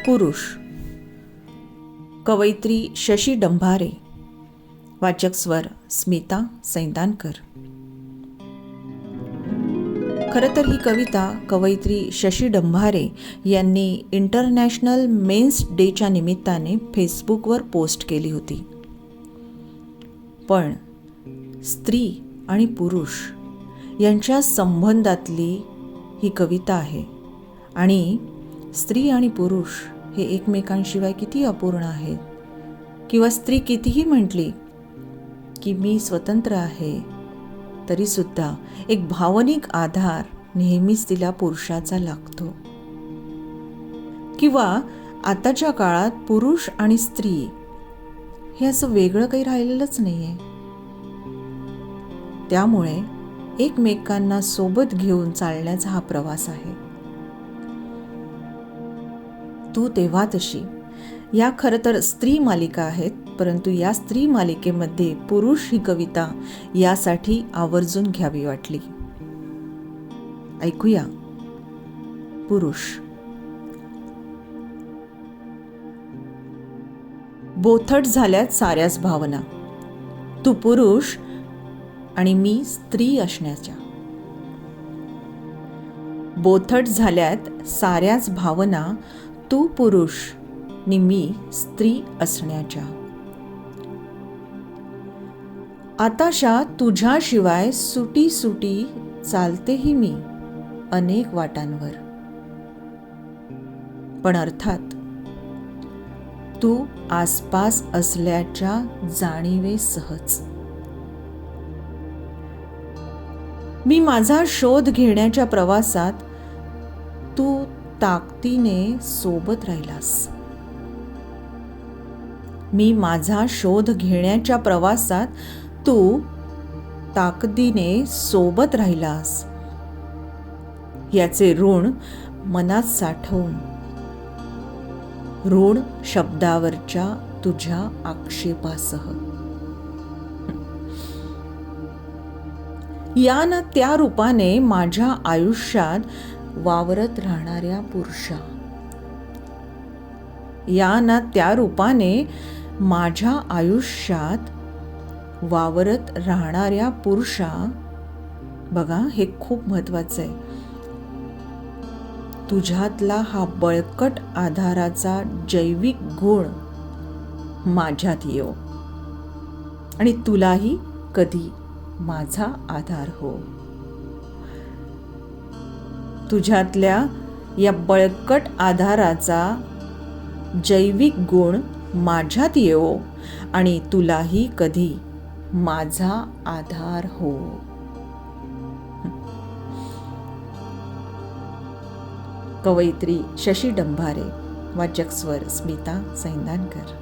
पुरुष, कवयित्री शशी डंभारे. वाचक स्वर स्मिता सैंदानकर. खरं तर ही कविता कवयित्री शशी डंभारे यांनी इंटरनॅशनल मेन्स डेच्या निमित्ताने फेसबुकवर पोस्ट केली होती. पण स्त्री आणि पुरुष यांच्या संबंधातली ही कविता आहे आणि स्त्री आणि पुरुष हे एकमेकांशिवाय किती अपूर्ण आहेत. किंवा स्त्री कितीही म्हटली की मी स्वतंत्र आहे, तरीसुद्धा एक भावनिक आधार नेहमीच तिला पुरुषाचा लागतो. किंवा आताच्या काळात पुरुष आणि स्त्री हे असं वेगळं काही राहिलेलंच नाही आहे. त्यामुळे एकमेकांना सोबत घेऊन चालण्याचा हा प्रवास आहे. तू तेव्हा तशी या खरं तर स्त्री मालिका आहेत, परंतु या स्त्री मालिकेमध्ये पुरुष ही कविता यासाठी आवर्जून घ्यावी वाटली. ऐकूया. पुरुष. बोथट झाल्यात साऱ्याच भावना, तू पुरुष आणि मी स्त्री असण्याच्या. बोथट झाल्यात साऱ्याच भावना, तू पुरुष नि मी स्त्री असण्याच्या. आताशा तुझ्याशिवाय सुटी सुटी चालतेही मी अनेक वाटांवर. पण अर्थात तू आसपास असल्याच्या जाणीवे सहज. मी माझा शोध घेण्याच्या प्रवासात तू ताकदीने सोबत राहिलास. मी माझा शोध घेण्याच्या प्रवासात तू ताकदीने सोबत राहिलास. याचे ऋण मनात साठवून, ऋण शब्दावरच्या तुझ्या आक्षेपासह. या ना त्या रूपाने माझ्या आयुष्यात वावरत राहणाऱ्या पुरुषा. या ना त्या रूपाने माझ्या आयुष्यात वावरत राहणाऱ्या पुरुषा. बघा, हे खूप महत्वाचं आहे. तुझ्यातला हा बळकट आधाराचा जैविक गुण माझ्यात येव आणि तुलाही कधी माझा आधार हो. तुझ्यातल्या या बळकट आधाराचा जैविक गुण माझ्यात येवो आणि तुलाही कधी माझा आधार हो. कवयित्री शशी डंभारे. वाचक स्वर स्मिता सैंदानकर.